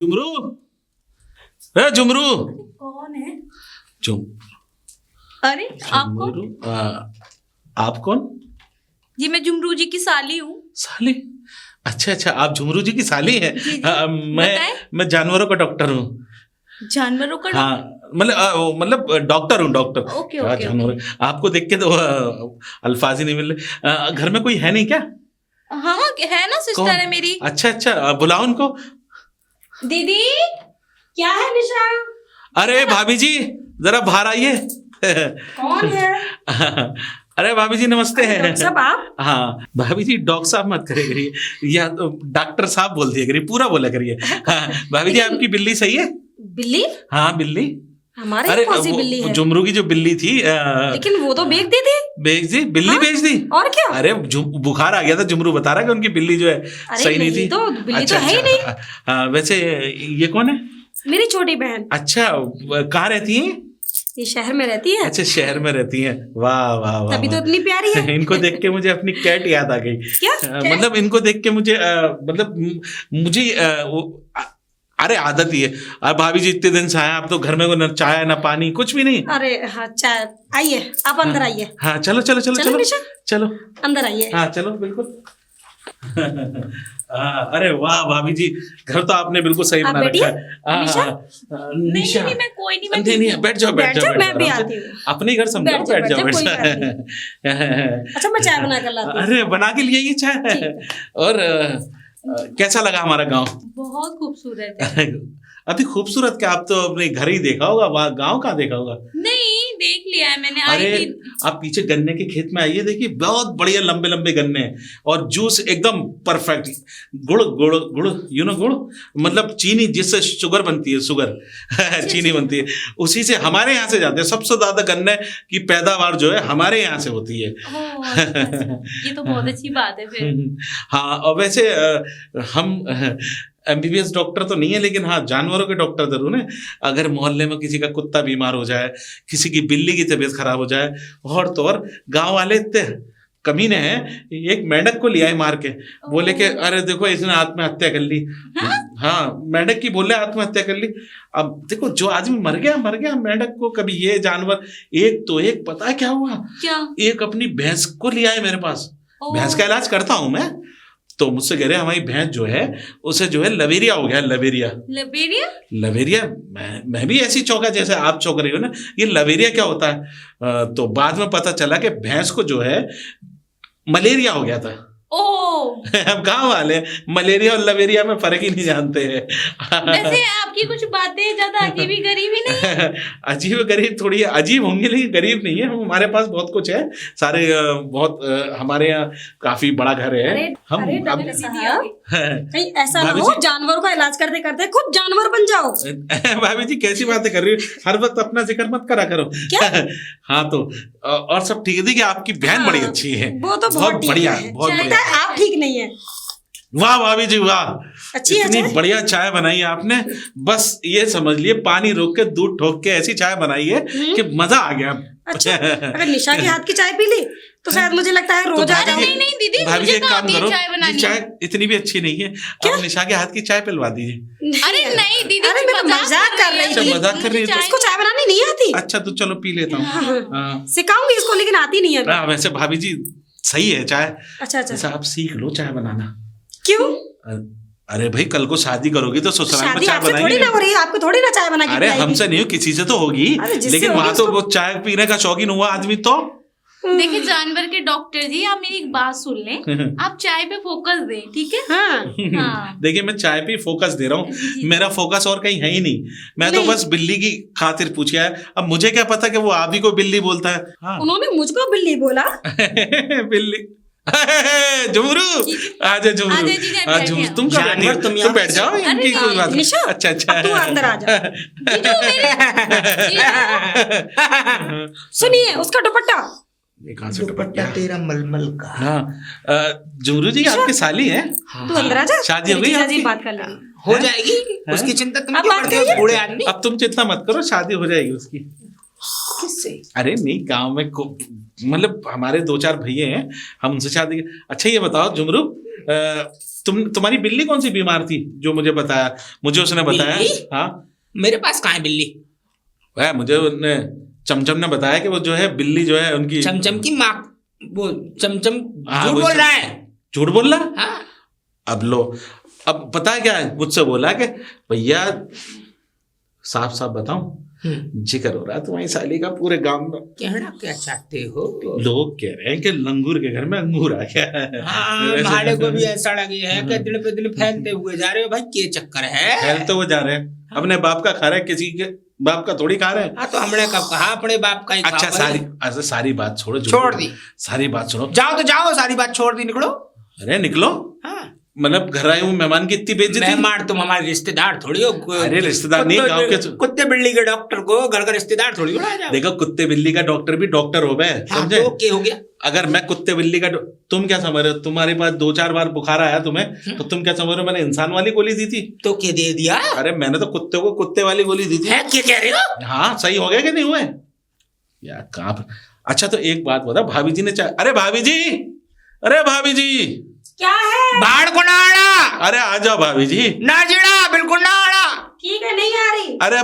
झुमरू, ए झुमरू। कौन है? झुम अरे आप कौन? झुमरू, आप कौन? जी मैं झुमरू जी की साली हूँ। साली? अच्छा अच्छा, आप झुमरू जी की साली हैं। जी, जी। मैं जानवरों का डॉक्टर हूँ। जानवरों का हाँ मतलब डॉक्टर हूँ, डॉक्टर। ओके, क्या ओके, जानवर? आपको देख के तो अल्फाज ही नहीं मिल रहे। घर में कोई है नहीं क्या? हाँ है ना, सिस्टर कौन? है मेरी। अच्छा अच्छा, बुलाओ उनको। दीदी क्या है निशा? अरे भाभी जी, जरा बाहर आइए। कौन है? अरे भाभी जी नमस्ते। डॉक्टर साहब आप? हाँ भाभी जी, डॉक्टर साहब मत करे करिए, या तो डॉक्टर साहब बोल दिया करिए, पूरा बोला करिए। हाँ, भाभी जी आपकी बिल्ली सही है? बिल्ली? हाँ बिल्ली। हमारे अरे कौन सी बिल्ली है? झुमरू की जो बिल्ली थी लेकिन वो तो बेच दी थी। बेच दी? बिल्ली हाँ? बेच दी? और क्या? अरे बुखार आ गया था, झुमरू बता रहा है कि उनकी बिल्ली जो है सही नहीं थी। तो बिल्ली अच्छा, तो है ही अच्छा, नहीं। हाँ, वैसे ये कौन है? मेरी छोटी बहन। अच्छा, कहाँ रहती है? ये शहर में रहती है। अच्छा, शहर में रहती हैं। वाह वाह वाह, तभी तो वाह। इतनी प्यारी है। इनको देख के मुझे अपनी कैट याद आ गई। क्या? मतलब इनको देख के मुझे मतलब मुझे अरे आदत ही है। अब भाभी जी इतने दिन से आए, आप तो घर में को न चाय ना पानी कुछ भी नहीं। अरे हाँ चाय, आइए आप अंदर आइए। हाँ चलो चलो चलो चलो निशा, चलो अंदर आइए। हाँ चलो बिल्कुल। अरे वाह भाभी जी, घर तो आपने बिल्कुल सही आप बना रखा है। निशा? निशा? नहीं मैं कोई नहीं, नहीं नहीं, बैठ जाओ बैठ जाओ, मैं भी आराम से। आती हूँ। अपने घर समझो, बैठ जाओ बैठ कोई जाओ। बात नहीं। अच्छा मैं चाय बना कर लाती हूँ। अरे बना के लिए ये चाय। और कैसा लगा हमारा गांव? बहुत खूबसूरत है। अति खूबसूरत क्या, आप तो अपने घर ही देखा होगा, वहाँ गांव कहाँ देखा होगा? नहीं देख लिया है मैंने। अरे आई थी। आप पीछे गन्ने के खेत में आइए, देखिए बहुत बढ़िया लंबे लंबे गन्ने हैं और जूस एकदम परफेक्ट। गुड़ गुड़ गुड़, गुड़ मतलब चीनी जिससे शुगर बनती है, शुगर चीनी बनती है, उसी से हमारे यहाँ से जाते हैं। सबसे ज्यादा गन्ने की पैदावार जो है हमारे यहाँ से होती है। ये तो बहुत अच्छी बात है फिर। हाँ, और वैसे हम एमबीबीएस डॉक्टर तो नहीं है, लेकिन हाँ जानवरों के डॉक्टर जरूर है। अगर मोहल्ले में किसी का कुत्ता बीमार हो जाए, किसी की बिल्ली की तबीयत खराब हो जाए, और तो और गांव वाले इतने कमीने हैं, एक मेंढक को लिया है मार के, बोले कि अरे देखो इसने आत्महत्या कर ली। हाँ मेंढक की बोले आत्महत्या कर ली। अब देखो जो आदमी मर गया मेंढक को, कभी ये जानवर एक तो एक पता है क्या हुआ? क्या? एक अपनी भैंस को लिया है मेरे पास। भैंस का इलाज करता हूं मैं, तो मुझसे कह रहे हमारी भैंस जो है उसे जो है लवेरिया हो गया। लवेरिया मैं भी ऐसी चौंका जैसे आप चौंक रही हो ना। ये लवेरिया क्या होता है? तो बाद में पता चला कि भैंस को जो है मलेरिया हो गया था। अब गांव वाले मलेरिया और लवेरिया में फर्क ही नहीं जानते हैं। वैसे आपकी कुछ बातें ज्यादा अजीब गरीब ही नहीं है। अजीब गरीब थोड़ी अजीब होंगे, लेकिन गरीब नहीं है। हमारे पास बहुत कुछ है, सारे बहुत हमारे यहाँ काफी बड़ा घर है। हम कहीं ऐसा ना हो जानवरों का इलाज करते करते खुद जानवर बन जाओ। भाभी जी कैसी बातें कर रही हो, हर वक्त अपना जिक्र मत करा करो। क्या? हाँ तो और सब ठीक है। देखिए आपकी बहन बड़ी अच्छी है, वो तो बहुत बढ़िया, बहुत बढ़िया। आप ठीक नहीं है। वाह भाभी जी वाह, अच्छी है इतनी बढ़िया चाय बनाई है आपने। बस ये समझ लिए पानी रोक के दूध ठोक के ऐसी चाय बनाई है कि मजा आ गया। अच्छा, अगर निशा के हाथ की चाय पी ली तो शायद मुझे लगता है रोज आ जाऊंगी। नहीं दीदी, भाभी जी एक काम करो, ये चाय इतनी भी अच्छी नहीं है, आप निशा के हाथ की चाय पिलवा दीजिए। अरे नहीं दीदी, अरे मैं मजाक कर रही थी। मजाक कर रही है? इसको चाय बनानी नहीं आती? अच्छा तो चलो पी लेता हूँ। सिखाऊंगी इसको, लेकिन आती नहीं है। वैसे भाभी जी सही है चाय। अच्छा आप सीख लो चाय बनाना। क्यों? अरे भाई कल को शादी करोगी तो ससुराल में चाय बनाएंगे। थोड़ी ना हो रही है, आपको थोड़ी ना चाय बना के। अरे हमसे नहीं हो, किसी से तो होगी, लेकिन वहां तो वो चाय पीने का शौकीन हुआ आदमी तो। देखिए जानवर के डॉक्टर जी, आप मेरी एक बात सुन लें। आप चाय पे फोकस दें, ठीक है? हाँ। देखिए मैं चाय पे फोकस दे रहा हूँ, मेरा फोकस और कहीं है ही नहीं। मैं तो बस बिल्ली की खातिर पूछा है। अब मुझे क्या पता कि वो आप ही को बिल्ली बोलता है। हाँ। उन्होंने मुझको बिल्ली बोला। बिल्ली झुमरू, आजा झुमरू, तुम बैठ जाओ, इनकी कोई बात नहीं। अच्छा तू अंदर आ जा। सुनिए उसका दुपट्टा। दुपट्टा तेरा मलमल का। हाँ झुमरू जी आपकी साली है? तू अंदर आ जा। शादी हो गई आपकी? बात कर लेंगे, हो जाएगी, उसकी चिंता तुम क्यों करते हो बूढ़े आदमी? अब तुम चिंता मत करो, शादी हो जाएगी उसकी। किससे? अरे नहीं, गांव में मतलब हमारे 2-4 भैये हैं, हम उनसे शादी। अच्छा ये बताओ झुमरू, तुम्हारी बिल्ली कौन सी बीमार थी जो मुझे बताया, मुझे उसने बताया। बिल्ली? हाँ मेरे पास कहाँ है बिल्ली? वह मुझे उनने चमचम ने बताया कि वो जो है बिल्ली जो है उनकी चमचम की माँ, वो चमचम हाँ, झूठ वो बोल रहा है। झूठ बोल रहा है? हाँ अब लो, अब पता है क्या है, मुझसे बोला कि भैया साफ साफ बताऊं, जिक्र हो रहा है तुम्हारी साली का पूरे गांव में। कहना क्या चाहते हो? लोग कह रहे हैं कि लंगूर के घर में अंगूर आ गया है। हाँ, भाड़े को भी ऐसा लगे है कि दिन पे दिन फैलते हुए जा रहे हो भाई, क्या चक्कर है? फैलते हुए जा रहे हैं, अपने बाप का खा रहे हैं, किसी के बाप का थोड़ी खा रहे हैं। हाँ तो हमने कब कहा अपने बाप का ही खाओ अच्छा भाई। सारी बात छोड़ो, छोड़ दी, सारी बात सुनो। जाओ तो जाओ, सारी बात छोड़ दी, निकलो। अरे निकलो, हाँ मतलब घर आए हुए मेहमान की इतनी बेइज्जती। मेहमान तुम हमारे रिश्तेदार थोड़ी हो। अरे रिश्तेदार नहीं, गांव के कुत्ते बिल्ली के डॉक्टर को घर का रिश्तेदार थोड़ी उड़ाया जाओ। देखो कुत्ते बिल्ली का डॉक्टर भी डॉक्टर हो गए, हाँ, समझे? तो क्या हो गया? अगर मैं कुत्ते बिल्ली का तुम क्या समझ रहे हो, तुम्हारे पास 2-4 बार बुखार आया तुम्हें, तो तुम क्या समझ रहे हो मैंने इंसान वाली गोली दी थी? तो क्या दे दिया? अरे मैंने तो कुत्ते को कुत्ते वाली गोली दी थी। है क्या कह रहे हो? हाँ सही हो गया कि नहीं हुए यार, कहाँ पर। अच्छा तो एक बात बता, भाभी जी ने अरे भाभी जी, अरे भाभी जी क्या है? बाढ़ को ना आड़ा। अरे आ जाओ भाभी जी। ना जीड़ा, बिल्कुल ना आड़ा। ठीक है, नहीं आ रही। अरे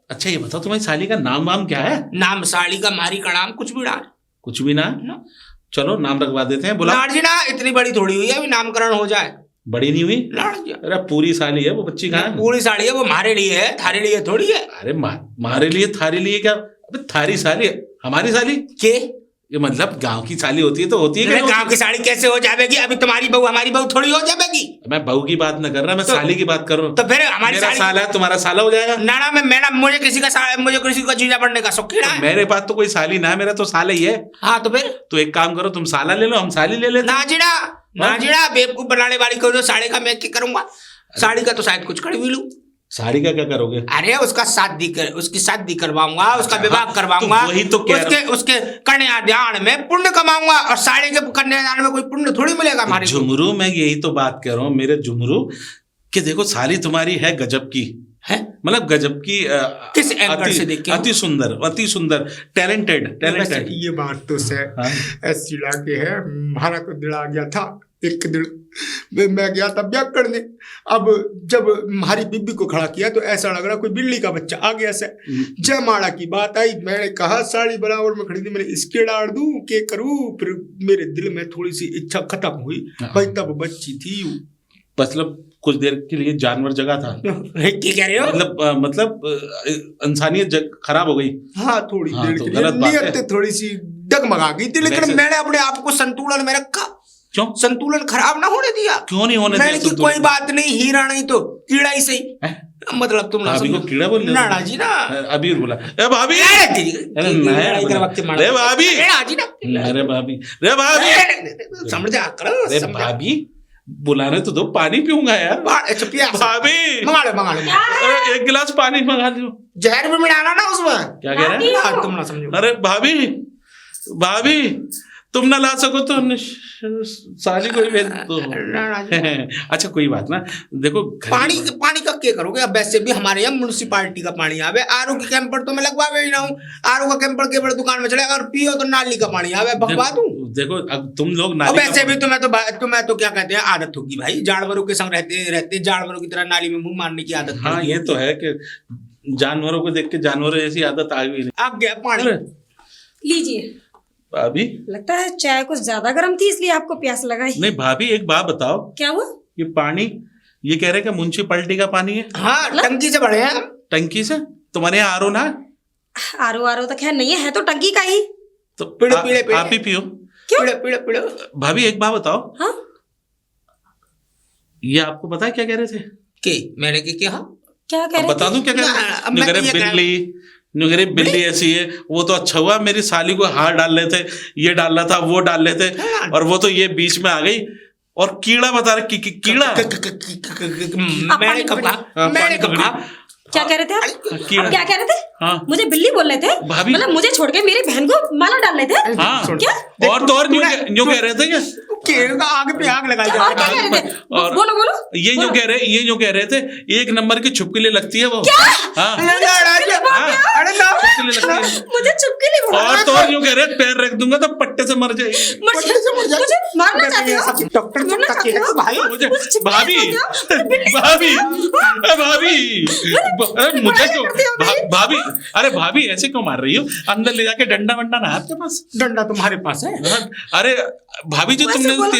अच्छा ये बताओ तुम्हारी साली का नाम वाम क्या है? नाम साली का मारी का नाम कुछ भी डाल। कुछ भी ना? चलो नाम रखवा देते हैं, बुला। ना इतनी बड़ी थोड़ी हुई है अभी नामकरण हो जाए। बड़ी नहीं हुई? लाड़ अरे पूरी साली है वो, बच्ची कहाँ है? पूरी साड़ी है वो, हमारे लिए है, थारे लिए थोड़ी है। अरे मारे लिए थारे लिए क्या? अबे थारी साली हमारी साली के ये मतलब गांव की साली होती है तो होती है। गांव की साड़ी कैसे हो जाएगी? अभी तुम्हारी बहू हमारी बहू थोड़ी हो जाएगी। मैं बहू की बात न कर रहा, मैं साली की बात कर रहा हूँ। तो फिर हमारी मेरा साला है, तुम्हारा साला हो जाएगा। ना मुझे किसी का जीजा बनने का शौक है। मेरे पास तो कोई साली ना है, मेरा तो साला ही है। हाँ तो फिर तो एक काम करो, तुम साला ले लो, हम साली ले लेते। नाजिड़ा बेवकूफ बनाने वाली को, साड़ी का मैं क्या करूंगा? साड़ी का तो शायद कुछ कर भी लूं। साड़ी का क्या करोगे? अरे उसकी शादी करवाऊंगा, उसका विवाह करवाऊंगा, तो वही तो उसके कन्यादान में पुण्य कमाऊंगा। और साड़ी के कन्यादान में कोई पुण्य थोड़ी मिलेगा हमारे झुमरू। मैं यही तो बात कर रहा हूँ मेरे झुमरू, कि देखो साली तुम्हारी है गजब की है, मतलब गजब की। किस एंगल से देख के? अति सुंदर टैलेंटेड। ये बात तो ऐसी लागे है, हमारा तो दिल आ गया था एक दिन, मैं गया था ब्याह करने। अब जब हमारी बीबी को खड़ा किया तो ऐसा लग रहा कोई बिल्ली का बच्चा आ गया से। जयमाला की बात आई, मैंने कहा साड़ी बराबर में खरीदी, मैंने इसके डाल दूं के करूं। फिर मेरे दिल में थोड़ी सी इच्छा खत्म हुई भाई, तब बच्ची थी। मतलब कुछ देर के लिए जानवर जगह था। क्या कह रहे हो? मतलब इंसानियत खराब हो गई। हाँ थोड़ी देर तो के लिए नियत थोड़ी सी डगमगा गई थी, लेकिन मैंने अपने आप को संतुलन में रखा। क्यों? संतुलन खराब ना होने दिया। क्यों नहीं होने दिया? कि कोई बात नहीं, हीरा नहीं तो कीड़ा ही सही। मतलब तुम भाभी को कीड़ा बोल रहे हो? ना जी ना, अभी बोला ए भाभी, अरे भाभी, अरे भाभी, रे भाभी समझा करो। अरे भाभी बुलाने तो दो, पानी पीऊंगा यार। भाभी मंगा लो, एक गिलास पानी मंगा दो। जहर भी मिलाना ना उसमें। क्या कह रहे हैं? तुम ना समझो। अरे भाभी तुम ना ला सको तो साली को ही भेज दो। अच्छा कोई बात ना, देखो पानी का क्या करोगे? अब वैसे भी हमारे यहाँ म्युनिसिपालिटी का पानी आवे, आरओ के कैंपर तो मैं लगवावे ही ना हूँ। आरओ का कैंपर के बड़े दुकान में चलेगा, और पियो तो नाली का पानी आवे। भगवा दूं? देखो अब तुम लोग नाली, वैसे भी तुम्हें तो क्या कहते हैं, आदत होगी भाई, जानवरों के संग रहते जानवरों की तरह नाली में मुंह मारने की आदत। हाँ ये तो है कि जानवरों को देख के जानवरों जैसी आदत आ गई। अब गया पानी लीजिए। भाभी लगता है चाय कुछ ज्यादा गर्म थी, इसलिए आपको प्यास लगाई। नहीं भाभी एक बात बताओ, क्या हुआ? ये पानी ये कह रहे कि म्युनिसिपैलिटी का पानी है? हाँ टंकी से भरे हैं। टंकी से? तुम्हारे यहाँ आरओ ना? आरओ तो खैर नहीं है तो टंकी का ही। तो पीड़े आप ही पियो। पीड़े भाभी एक बात बताओ, हाँ ये आपको पता है क्या कह रहे थे? मैंने क्या कह रहे बता दूं क्या कह रहे? बिल्ली ऐसी है, वो तो अच्छा हुआ मेरी साली को हार डाल लेते, ये डाल रहा था वो डाल लेते, और वो तो ये बीच में आ गई और कीड़ा बता रहे। कीड़ा मैंने कब कहा? क्या कह रहे थे आप? क्या कह रहे थे? हाँ। मुझे बिल्ली बोल रहे थे भाभी। मतलब मुझे छोड़ के मेरी बहन को माला डाल रहे थे हाँ क्या? और तो और यूं कह रहे थे क्या आग पे आग लगाई जा और रहा क्या है। कह रहे थे? और- बोलो बोलो ये यूं कह रहे थे 1 नंबर की छुपकली लगती है वो। हाँ अरे ना छुपकली लगती है। मुझे चुपके बोला और तो और यूं कह रहे पैर रख दूंगा तो पट्टे से मर जाएगी। पट्टे से मर जाए। मुझे मारना चाहते हो? डॉक्टर मारना चिपका के चाहते हो? भाई मुझे मुझे भाभी भाभी भाभी अरे मुझे क्यों भाभी अरे भाभी ऐसे क्यों मार रही हो? अंदर ले जाके डंडा वंडा ना है आपके पास? डंडा तुम्हारे पास है? अरे भाभी जी वैसे तुमने बोला।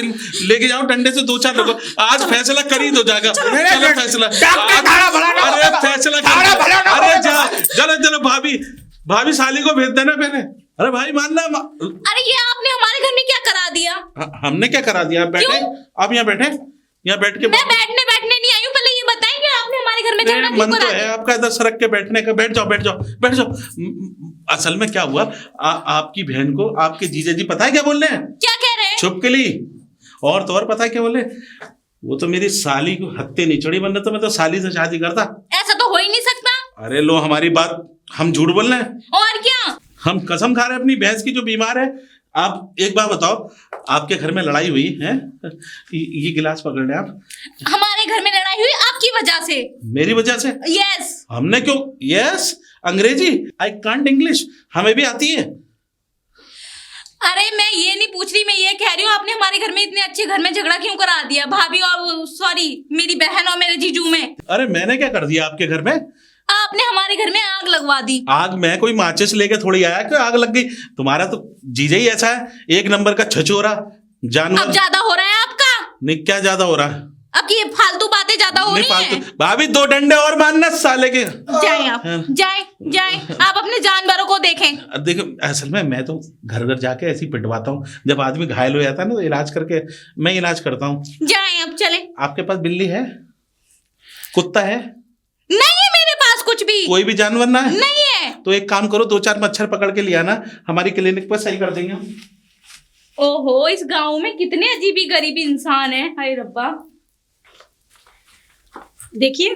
लेके जाओ डंडे से 2-4 लोगों आज फैसला कर ही दो जाएगा। चलो फैसला डॉक्टर थाड़ा भला ना अरे होगा। फैसला थाड़ा भला ना अरे होगा। चलो भाभी साली को भेज देना पहले। अरे भाई मानना अरे ये आपने हमारे घर में क्या करा दिया? हमने क्या करा दिया? आप बैठे आप यहाँ बैठे यहाँ बैठ के मैं बैठने नहीं आई हूँ, पहले ये बताएं कि आपने हमारे घर में झगड़ा क्यों मन तो करा है दिया? आपका इधर सरक के बैठने का। बैठ जाओ। असल में क्या हुआ आपकी बहन को आपके जीजा जी पता है क्या बोल रहे हैं? क्या कह रहे हैं? छुपकली। और तो और पता है क्या बोले? वो तो मेरी साली को हत्ते नहीं चढ़ी, वरना तो मैं तो साली से शादी करता। ऐसा तो हो ही नहीं सकता। अरे लो हमारी बात, हम झूठ बोल रहे हैं? और क्या? हम कसम खा रहे हैं अपनी भैंस की जो बीमार है। आप एक बात बताओ, आपके घर में लड़ाई हुई है? ये गिलास पकड़ ले आप। हमारे घर में लड़ाई हुई आपकी वजह से। मेरी वजह से? यस। हमने क्यों? यस अंग्रेजी आई कांट इंग्लिश, हमें भी आती है। अरे मैं ये नहीं पूछ रही, मैं ये कह रही हूँ आपने हमारे घर में इतने अच्छे घर में झगड़ा क्यों करा दिया? भाभी और सॉरी मेरी बहन और मेरे जीजू में। अरे मैंने क्या कर दिया आपके घर में? आपने हमारे घर में आग लगवा दी। आग मैं कोई माचिस लेके थोड़ी आया कि आग लग गई? तुम्हारा तो जीजा ही ऐसा है, 1 नंबर का छछोरा अब जानवर। ज्यादा हो रहा है आपका। नहीं क्या ज्यादा हो रहा है? अब ये फालतू बातें ज्यादा हो नहीं रही हैं। फालतू भाभी 2 डंडे और मारना साले के। जाएं आप, जाएं आप अपने जानवरों को देखें। देखो असल में मैं तो घर घर जाके ऐसे ही पिटवाता हूँ। जब आदमी घायल हो जाता है ना तो इलाज करके मैं इलाज करता हूँ। जाएं अब चले। आपके पास बिल्ली है? कुत्ता है? नहीं है मेरे पास कुछ भी। कोई भी जानवर ना है? नहीं है। तो एक काम करो, 2-4 मच्छर पकड़ के लिया ना, हमारी क्लिनिक पर सही कर देंगे हम। ओहो इस गांव में कितने अजीबी गरीब इंसान हैं। हाय रब्बा। देखिए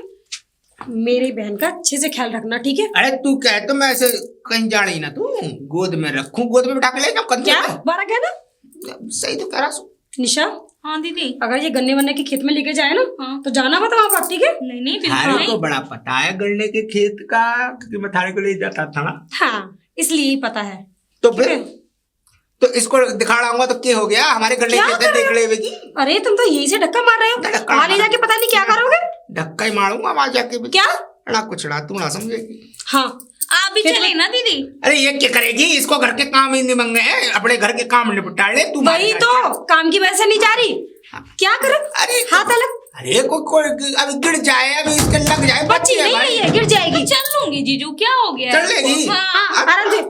मेरी बहन का अच्छे से ख्याल रखना, ठीक है? अरे तू कह तो मैं ऐसे कहीं जा रही ना, तू गोद में रखूं, गोद में बिठा के ले जाऊं कंधे क्या पे? बारा क्या ना सही तो कह रहा हूं। निशा, हाँ दीदी। अगर ये गन्ने वन्ने के खेत में लेके जाए ना हाँ। तो जाना मत वहां पर, ठीक है? नहीं नहीं बिल्कुल थारे नहीं। को बड़ा पता है गन्ने के खेत का, क्योंकि मैं थारे को ले जाता था ना। हाँ इसलिए ही पता है। तो फिर तो इसको दिखा रहा तो क्या हो गया? हमारे गन्ने क्या के खेत कर रहे देख हो? लेगी। अरे तुम तो यही से धक्का मार रहे हो, धक्का वहां ले मार- जाके पता नहीं क्या करोगे। धक्का ही मारूंगा वहां जाके भी। क्या? ना कुछ ना, तू ना समझेगी। हाँ आप भी फिर- चले ना दीदी। अरे ये क्या करेगी? इसको घर के काम ही नहीं मंगे हैं, अपने घर के काम निपटा ले तू। वही तो काम की वजह से नहीं जा रही। क्या करे? अरे हाथ अलग अरे कोई अभी गिर जाए, अभी इसके लग जाए, बच्ची है नहीं भाई। है, गिर जाएगी। चल लूंगी जीजू, क्या हो गया? चल लेगी? हाँ आराम से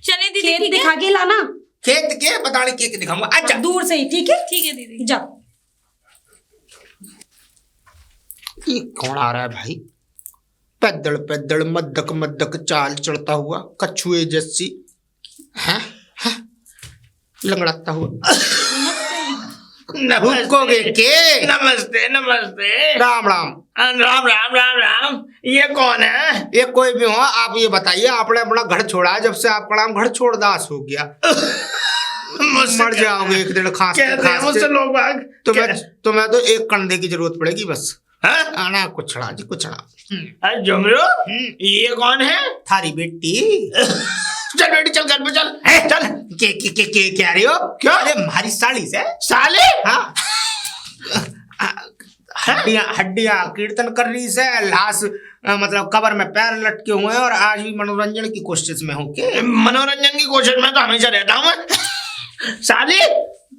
चले दीदी। खेत ठीक दिखा है के लाना खेत के बताने के दिखाऊंगा। अच्छा दूर से ही, ठीक है? ठीक है दीदी। जा। ये कौन आ रहा है भाई? पैदल पैदल मद्दक मद्दक चाल चढ़ता हुआ कछुए जैसी हैं हैं लंगड़ाता हुआ। भूकोगे के? नमस्ते नमस्ते। राम राम। राम राम राम राम। ये कौन है? ये कोई भी हो, आप ये बताइए, आपने अपना घर छोड़ा है, जब से आपका नाम घर छोड़दास हो गया। मुझसे मर क्या- जाओगे एक दिन खांसते कहते हैं मुझसे खांसते। लोग बाग। तुम्हें तो एक कंधे की जरूरत पड़ेगी बस। हाँ? आना कुछड़ा जी कुछड़ा। अरे जुमरू, ये कौन है? थारी बेटी। चल बेटी चल घर पे चल। है, चल। के क्या रही हो? क्यों? अरे हमारी साड़ी से। साले हाँ हड्डियां कीर्तन कर रही से, लाश मतलब कबर में पैर लटके हुए हैं और आज भी मनोरंजन की कोशिश में हूँ के। मनोरंजन की कोशिश में तो हमेशा रहता हूँ मैं। साले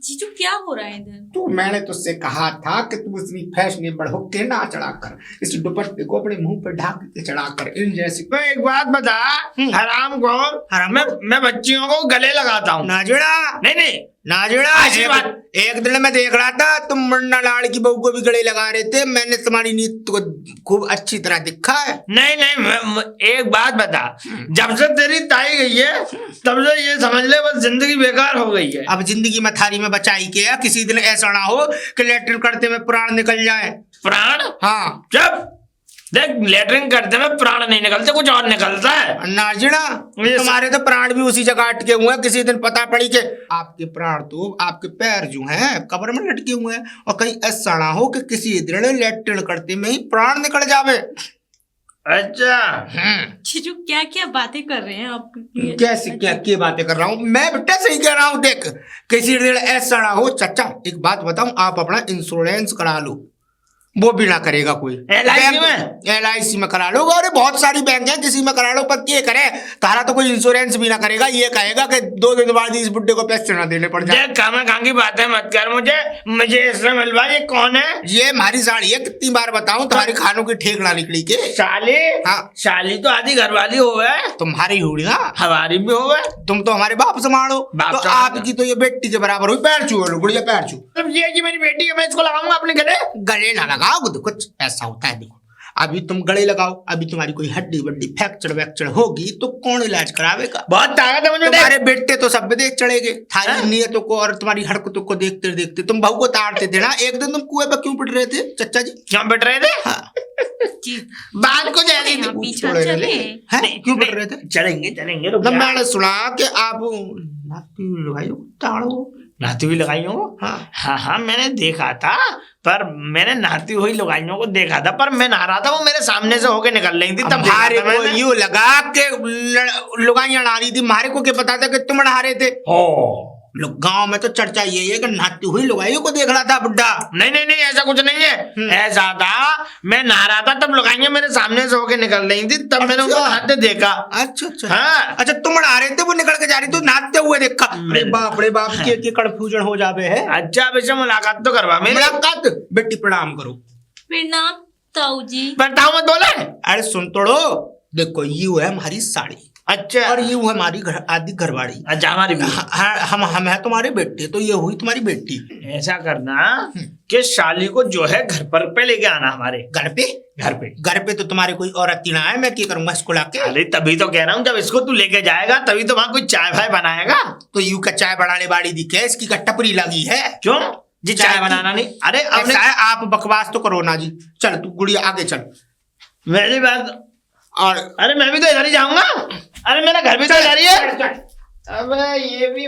जीजू क्या हो रहा है इधर? तो मैंने तुझसे कहा था कि तू इतनी फैशनेबल हो के ना चढ़ाकर इस दुपट्टे को अपने मुंह पे ढाक के चढ़ाकर इन जैसी। मैं एक बात बता, हराम को मैं बच्चियों को गले लगाता हूँ। नाजुड़ा नहीं नहीं नाजुड़ा आशीर्वाद। एक दिन मैं देख रहा था तुम मुन्ना लाड़ की बहू को भी गले लगा रहे थे। मैंने तुम्हारी नीयत को खूब अच्छी तरह देखा है। नहीं एक बात बता, जब से तेरी ताई गई है तब से ये समझ ले बस जिंदगी बेकार हो गई है। अब जिंदगी में थारी में बचाई के है, किसी दिन ऐसा ना हो कि लेटरिन करते में प्राण निकल जाए। प्राण? हाँ जब देख लेटरिन करते में प्राण नहीं निकलते, कुछ और निकलता है। नाजिना तुम्हारे तो प्राण भी उसी जगह अटके हुए हैं। किसी दिन पता पड़ी कि आपके प्राण तो आपके पैर जो हैं कब्र में लटके हुए हैं, और कहीं ऐसा ना हो कि किसी दिन लेटरिन करते में ही प्राण निकल जावे। अच्छा जीजू क्या क्या बातें कर रहे हैं आप? कैसे क्या बातें कर रहा हूँ मैं? बेटा सही कह रहा हूँ। देख किसी दिन ऐसा ना हो। चाचा एक बात बताऊं, आप अपना इंश्योरेंस करा लो, वो भी ना करेगा कोई। LIC में करा लो, अरे बहुत सारी बैंक है, किसी में करा लो, पर क्या करे तारा तो कोई इंश्योरेंस भी ना करेगा। ये कहेगा कि 2 दिन बाद इस बुड्ढे को पैसे ना देने पड़ जाए। खामा खां की बातें मत कर, मुझे इससे मिलवा। ये कौन है? ये हमारी साड़ी है। कितनी बार बताऊं तुम्हारी खानों की ठेक ना निकली के। साली? हाँ साली तो आधी घरवाली हो गए, तुम्हारी हुई ना, हमारी भी हो गए। तुम तो हमारे बाप से मारो, तो आपकी तो ये बेटी के बराबर हुई। पैर छू लो गुड़िया, पैर छू। ये जी मेरी बेटी है, मैं इसको लगाऊंगा अपने गले। गले ना लगाओ, कुछ ऐसा होता है। देखो अभी तुम गले लगाओ, अभी तुम्हारी कोई हड्डी वड्डी फ्रैक्चर वैक्चर होगी तो कौन इलाज करावेगा? बहुत ताकत है मुझे। तुम्हारे बेटे तो सब देख चढ़ेगे थारी नियतों को और तुम्हारी हरकतों को देखते देखते। तुम बहू को ताड़ते थे ना। एक दिन तुम कुएं पे क्यों पिट रहे थे चचा जी? क्यों पिट रहे थे? हाँ। बात को जाने दे। पीछा चले क्यों पिट रहे थे? चलेंगे तब मैंने सुना कि आप नहाती हुई लगाइयों को। हाँ मैंने देखा था, पर मैंने नहाती हुई लगाइयों को देखा था, पर मैं नहा रहा था, वो मेरे सामने से होके निकल रही थी। तब हमारे को यूं लगा के लुगाइयां नहा रही थी। हमारे को क्या पता था कि तुम नहा रहे थे? गांव में तो चर्चा यही है कि नहाती हुई लुगाइयों को देख रहा था बुड्ढा। नहीं ऐसा कुछ नहीं है। ऐसा था मैं नहा रहा था, तब लुगाइयां मेरे सामने से होके निकल रही थी, तब मैंने उनको नहाते देखा। अच्छा हाँ। अच्छा तुम नहा रहे थे, वो निकल के जा रही थी, नहाते हुए देखा। अरे बाप के कंफ्यूजन हो जावे है। अच्छा अब इसे मुलाकात तो करवा मेरी। मुलाकात? बेटी प्रणाम करो। प्रणाम ताऊ जी। पर ताऊ मत बोले। अरे सुन तोड़ो, देखो ये है हमारी साड़ी। अच्छा। और ये हुआ हमारी आदि घरवाड़ी। अच्छा हमारी भी। हम है तुम्हारे बेटे, तो ये हुई तुम्हारी बेटी। ऐसा करना कि शाली को जो है घर पर पे लेके आना हमारे घर पे तो तुम्हारे कोई औरत ही ना है, मैं क्या करूंगा इसको लाके? अरे तभी तो कह रहा हूँ, जब इसको तू लेके जाएगा तभी तो वहाँ कोई चाय भाई बनाएगा। तो यू का चाय बनाने वाली दी क्या? इसकी टपरी लगी है। क्यों जी? चाय बनाना नहीं? अरे अब आप बकवास तो करो ना जी। चल तू गुड़िया आगे चल। मेरी बात। और अरे मैं भी तो इधर ही जाऊंगा। अरे मेरा घर भी तो इधर ही है। अबे ये भी